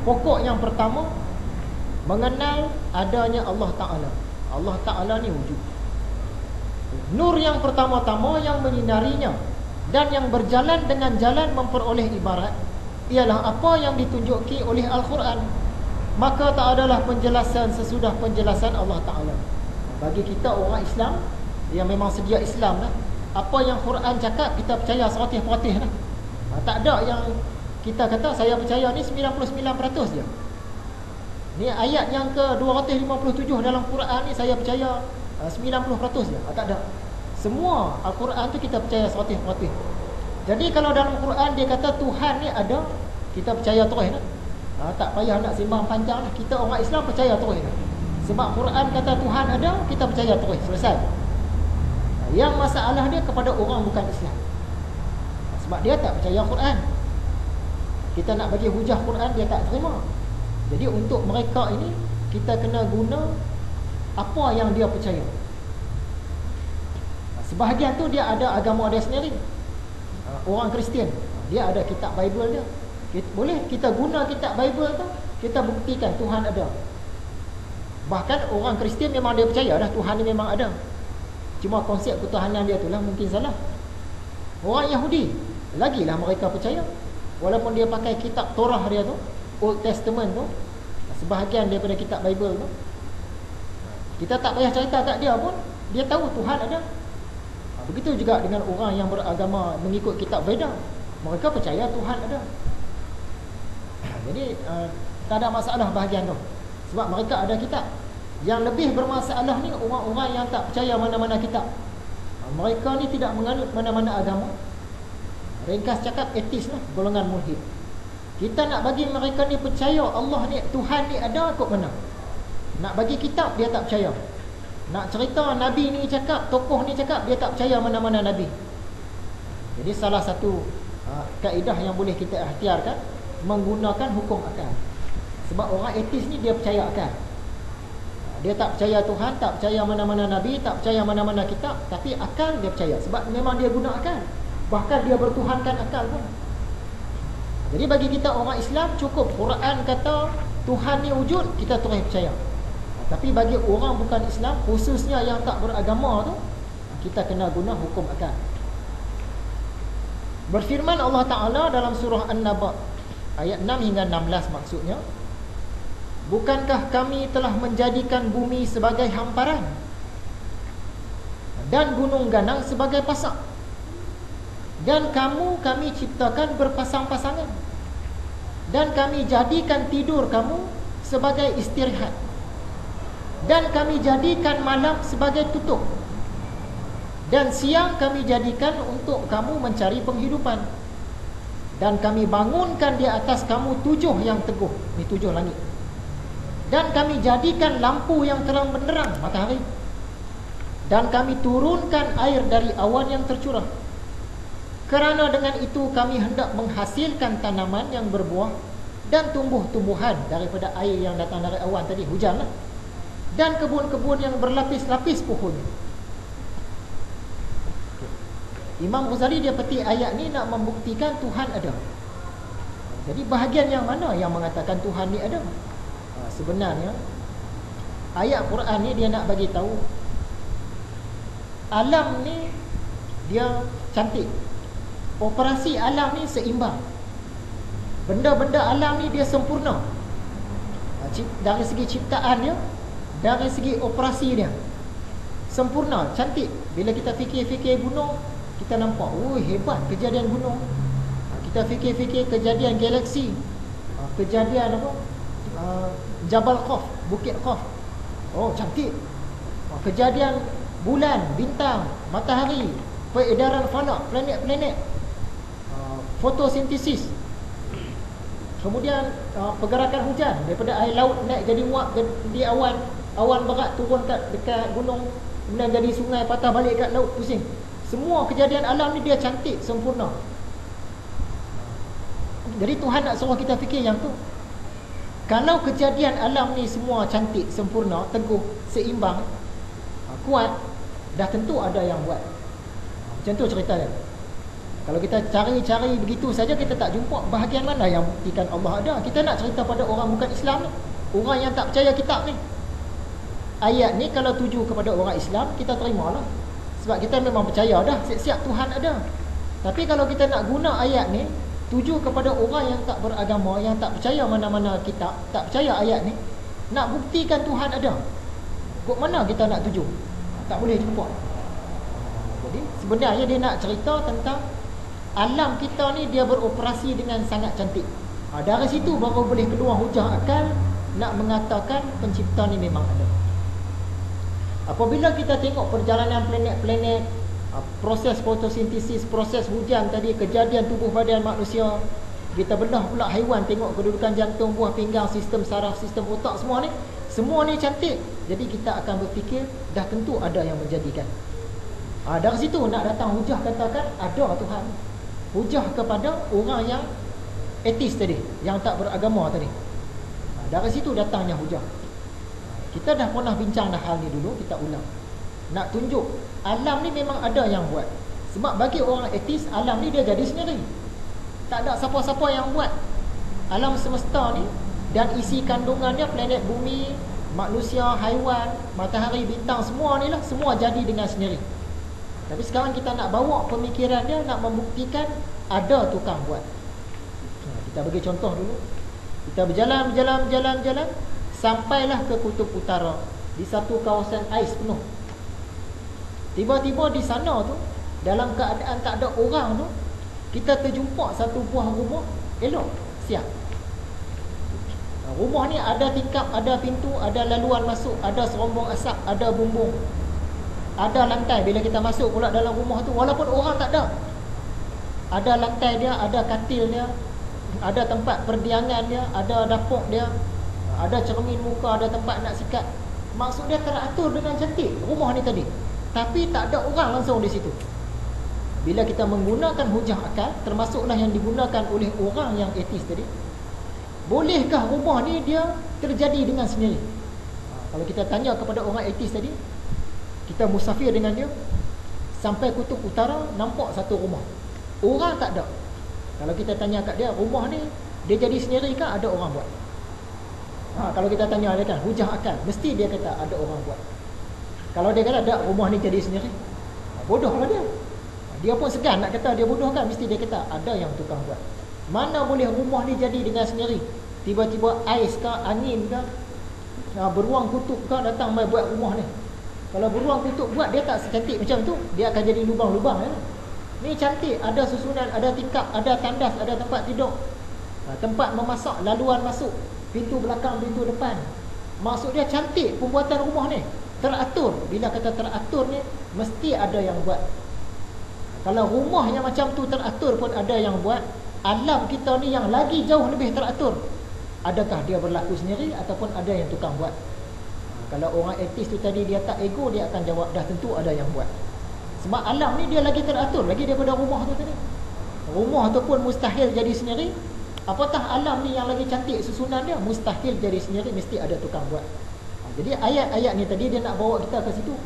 Pokok yang pertama, mengenal adanya Allah Ta'ala. Allah Ta'ala ni wujud. Nur yang pertama-tama yang menyinarinya dan yang berjalan dengan jalan memperoleh ibarat ialah apa yang ditunjuki oleh Al-Quran. Maka tak adalah penjelasan sesudah penjelasan Allah Ta'ala. Bagi kita orang Islam yang memang sedia Islam lah, apa yang Quran cakap kita percaya 100% lah. Tak ada yang kita kata saya percaya ni 99% je. Ni ayat yang ke 257 dalam Quran ni saya percaya 90% je. Tak ada. Semua Al-Quran tu kita percaya 100%. Jadi kalau dalam Quran dia kata Tuhan ni ada, kita percaya terus lah. Tak payah nak sembang panjang lah. Kita orang Islam percaya terus lah. Sebab Quran kata Tuhan ada, kita percaya terus. Selesai. Yang masalah dia kepada orang bukan Islam. Sebab dia tak percaya Quran. Kita nak bagi hujah Quran, dia tak terima. Jadi untuk mereka ini, kita kena guna apa yang dia percaya. Sebahagian tu dia ada agama dia sendiri. Orang Kristian, dia ada kitab Bible dia. Boleh kita guna kitab Bible tu, kita buktikan Tuhan ada. Bahkan orang Kristian memang dia percaya dah Tuhan ni memang ada. Cuma konsep ketuhanan dia tu lah mungkin salah. Orang Yahudi, lagilah mereka percaya. Walaupun dia pakai kitab Torah dia tu, Old Testament tu, sebahagian daripada kitab Bible tu, kita tak payah cerita kat dia pun, dia tahu Tuhan ada. Begitu juga dengan orang yang beragama mengikut kitab Veda, mereka percaya Tuhan ada. Jadi tak ada masalah bahagian tu, sebab mereka ada kitab. Yang lebih bermasalah ni orang-orang yang tak percaya mana-mana kitab. Mereka ni tidak menganut mana-mana agama. Ringkas cakap etis lah, golongan mulhid. Kita nak bagi mereka ni percaya Allah ni, Tuhan ni ada, kot mana? Nak bagi kitab, dia tak percaya. Nak cerita Nabi ni cakap, tokoh ni cakap, dia tak percaya mana-mana Nabi. Jadi salah satu kaedah yang boleh kita ikhtiarkan, menggunakan hukum akal. Sebab orang etis ni dia percaya akal. Dia tak percaya Tuhan, tak percaya mana-mana Nabi, tak percaya mana-mana kitab, tapi akal dia percaya. Sebab memang dia guna akal. Bahkan dia bertuhankan akal pun. Jadi bagi kita orang Islam, cukup Quran kata Tuhan ni wujud, kita terus percaya. Tapi bagi orang bukan Islam, khususnya yang tak beragama tu, kita kena guna hukum akal. Berfirman Allah Ta'ala dalam surah An-Naba ayat 6 hingga 16 maksudnya, bukankah kami telah menjadikan bumi sebagai hamparan dan gunung ganang sebagai pasak, dan kami ciptakan berpasang-pasangan, dan kami jadikan tidur kamu sebagai istirahat, dan kami jadikan malam sebagai tutup, dan siang kami jadikan untuk kamu mencari penghidupan, dan kami bangunkan di atas kamu 7 yang teguh, ni 7 langit, dan kami jadikan lampu yang terang benderang, matahari, dan kami turunkan air dari awan yang tercurah. Kerana dengan itu kami hendak menghasilkan tanaman yang berbuah dan tumbuh-tumbuhan daripada air yang datang dari awan tadi, hujan lah, dan kebun-kebun yang berlapis-lapis pohonnya. Imam Ghazali dia petik ayat ni nak membuktikan Tuhan ada. Jadi bahagian yang mana yang mengatakan Tuhan ni ada? Sebenarnya ayat Quran ni dia nak bagi tahu alam ni dia cantik. Operasi alam ni seimbang. Benda-benda alam ni dia sempurna. Dari segi ciptaan dia, dari segi operasi dia sempurna, cantik. Bila kita fikir-fikir gunung, kita nampak, oh hebat kejadian gunung. Kita fikir-fikir kejadian galaksi, kejadian apa, Jabal Khaf, Bukit Khaf, oh cantik. Kejadian bulan, bintang, matahari, peredaran falak, planet-planet, fotosintesis, kemudian pergerakan hujan daripada air laut naik jadi uap di awan, awan berat turun dekat gunung, kemudian jadi sungai patah balik kat laut, pusing. Semua kejadian alam ni dia cantik, sempurna. Jadi Tuhan nak suruh kita fikir yang tu. Kalau kejadian alam ni semua cantik, sempurna, teguh, seimbang, kuat, dah tentu ada yang buat. Macam tu cerita dia. Kalau kita cari-cari begitu saja, kita tak jumpa bahagian mana yang buktikan Allah ada. Kita nak cerita pada orang bukan Islam ni, orang yang tak percaya kitab ni. Ayat ni kalau tuju kepada orang Islam, kita terimalah. Sebab kita memang percaya dah, siap-siap Tuhan ada. Tapi kalau kita nak guna ayat ni tuju kepada orang yang tak beragama, yang tak percaya mana-mana kitab, tak percaya ayat ni, nak buktikan Tuhan ada, kok mana kita nak tuju? Tak boleh jumpa. Jadi sebenarnya dia nak cerita tentang alam kita ni, dia beroperasi dengan sangat cantik. Dari situ baru boleh keluar hujah akal nak mengatakan pencipta ni memang ada. Apabila kita tengok perjalanan planet-planet, proses fotosintesis, proses hujan tadi, kejadian tubuh badan manusia, kita belah pula haiwan, tengok kedudukan jantung, buah pinggang, sistem saraf, sistem otak, semua ni cantik. Jadi kita akan berfikir dah tentu ada yang menjadikan. Dari situ nak datang hujah katakan ada Tuhan. Hujah kepada orang yang etis tadi, yang tak beragama tadi. Dari situ datangnya hujah. Kita dah pernah bincang dah hal ni dulu, kita ulang. Nak tunjuk alam ni memang ada yang buat. Sebab bagi orang etis, alam ni dia jadi sendiri. Tak ada siapa-siapa yang buat. Alam semesta ni dan isi kandungannya, planet bumi, manusia, haiwan, matahari, bintang, semua ni lah, semua jadi dengan sendiri. Tapi sekarang kita nak bawa pemikiran dia, nak membuktikan ada tukang buat. Kita bagi contoh dulu. Kita berjalan, sampailah ke kutub utara, di satu kawasan ais penuh. Tiba-tiba di sana tu, dalam keadaan tak ada orang tu, kita terjumpa satu buah rumah elok, siap. Rumah ni ada tingkap, ada pintu, ada laluan masuk, ada serombong asap, ada bumbung, ada lantai. Bila kita masuk pula dalam rumah tu, walaupun orang tak ada, ada lantai dia, ada katil dia, ada tempat perdiangan dia, ada dapur dia, ada cermin muka, ada tempat nak sikat. Maksud dia teratur dengan cantik rumah ni tadi. Tapi tak ada orang langsung di situ. Bila kita menggunakan hujah akal, termasuklah yang digunakan oleh orang yang etis tadi, bolehkah rumah ni dia terjadi dengan sendiri? Kalau kita tanya kepada orang etis tadi, kita musafir dengan dia, sampai kutub utara, nampak satu rumah, orang tak ada. Kalau kita tanya kat dia, rumah ni dia jadi sendiri kan ada orang buat? Kalau kita tanya dia kan, hujah akal, mesti dia kata ada orang buat. Kalau dia kata ada, rumah ni jadi sendiri, bodohlah dia. Dia pun segan nak kata dia bodoh kan, mesti dia kata ada yang tukang buat. Mana boleh rumah ni jadi dengan sendiri? Tiba-tiba ais ke, angin ke, beruang kutub ke datang mai buat rumah ni. Kalau beruang kutub buat, dia tak secantik macam tu, dia akan jadi lubang-lubang ya. Ni cantik, ada susunan, ada tingkap, ada tandas, ada tempat tidur, tempat memasak, laluan masuk, pintu belakang, pintu depan. Maksud dia cantik pembuatan rumah ni, teratur. Bila kata teratur ni, mesti ada yang buat. Kalau rumah yang macam tu teratur pun ada yang buat, alam kita ni yang lagi jauh lebih teratur, adakah dia berlaku sendiri ataupun ada yang tukang buat? Kalau orang etis tu tadi dia tak ego, dia akan jawab dah tentu ada yang buat. Sebab alam ni dia lagi teratur lagi daripada rumah tu tadi. Rumah tu pun mustahil jadi sendiri, apatah alam ni yang lagi cantik susunan dia, mustahil jadi sendiri, mesti ada tukang buat. Jadi ayat-ayat ni tadi dia nak bawa kita ke situ.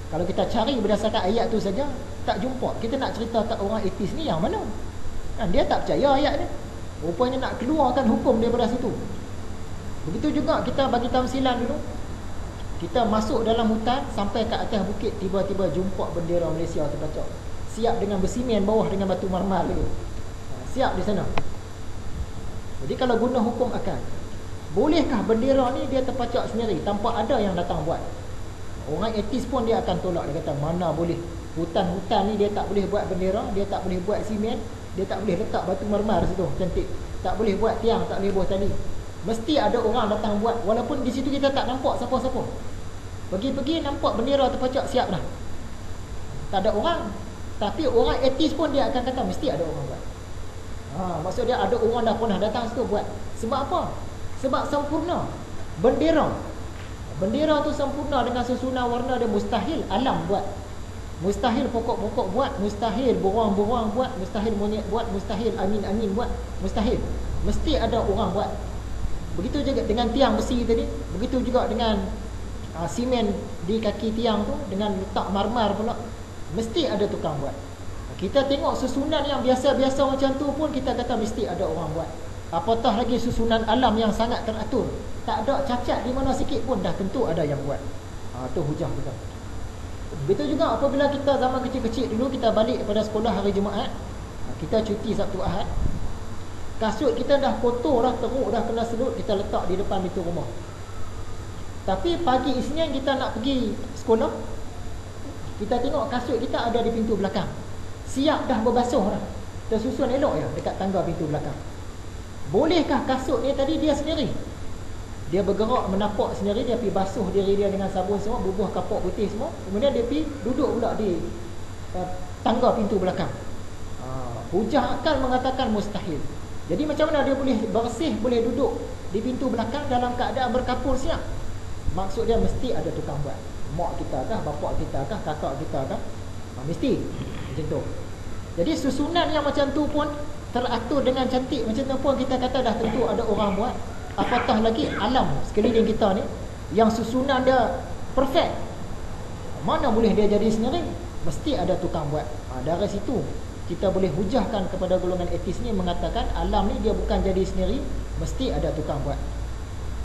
Kalau kita cari berdasarkan ayat tu saja, tak jumpa. Kita nak cerita tak orang etis ni yang mana? Kan dia tak percaya ayat ni. Rupanya nak keluarkan hukum daripada situ. Begitu juga kita bagi tamsilan dulu. Kita masuk dalam hutan, sampai ke atas bukit, tiba-tiba jumpa bendera Malaysia terpacak. Siap dengan bersimen bawah dengan batu marmar dulu. Siap di sana. Jadi kalau guna hukum akal, bolehkah bendera ni dia terpacak sendiri tanpa ada yang datang buat? Orang etis pun dia akan tolak. Dia kata mana boleh, hutan-hutan ni dia tak boleh buat bendera, dia tak boleh buat simen, dia tak boleh letak batu marmar situ cantik, tak boleh buat tiang, tak boleh buat tali. Mesti ada orang datang buat. Walaupun di situ kita tak nampak siapa-siapa, pergi-pergi nampak bendera terpacak siap dah, tak ada orang. Tapi orang etis pun dia akan kata mesti ada orang buat. Maksud dia ada orang dah pernah datang situ buat. Sebab apa? Sebab sempurna bendera. Bendera tu sempurna dengan susunan warna dia. Mustahil alam buat, mustahil pokok-pokok buat, mustahil burung-burung buat, mustahil monyet buat, mustahil angin-angin buat, mustahil. Mesti ada orang buat. Begitu juga dengan tiang besi tadi, begitu juga dengan simen di kaki tiang tu, dengan letak marmar pula, mesti ada tukang buat. Kita tengok susunan yang biasa-biasa macam tu pun kita kata mesti ada orang buat. Apatah lagi susunan alam yang sangat teratur, tak ada cacat di mana sikit pun, dah tentu ada yang buat. Tu hujah kita. Begitu juga apabila kita zaman kecil-kecil dulu, kita balik pada sekolah hari Jumaat, kita cuti Sabtu Ahad, kasut kita dah kotor dah, teruk dah, kena sedut, kita letak di depan pintu rumah. Tapi pagi Isnin kita nak pergi sekolah, kita tengok kasut kita ada di pintu belakang, siap dah berbasuh dah, tersusun elok ya dekat tangga pintu belakang. Bolehkah kasut ni tadi dia sendiri, dia bergerak menapak sendiri, dia pergi basuh diri dia dengan sabun semua, bubuh kapok putih semua, kemudian dia pergi duduk pula di tangga pintu belakang? Hujah akal mengatakan mustahil. Jadi macam mana dia boleh bersih, boleh duduk di pintu belakang dalam keadaan berkapur siap? Maksud dia mesti ada tukang buat. Mak kita kah, bapak kita kah, kakak kita kah? Mesti macam tu. Jadi susunan yang macam tu pun teratur dengan cantik macam tu pun kita kata dah tentu ada orang buat. Apatah lagi alam sekeliling kita ni yang susunan dia perfect, mana boleh dia jadi sendiri? Mesti ada tukang buat. Dari situ kita boleh hujahkan kepada golongan etis ni, mengatakan alam ni dia bukan jadi sendiri, mesti ada tukang buat.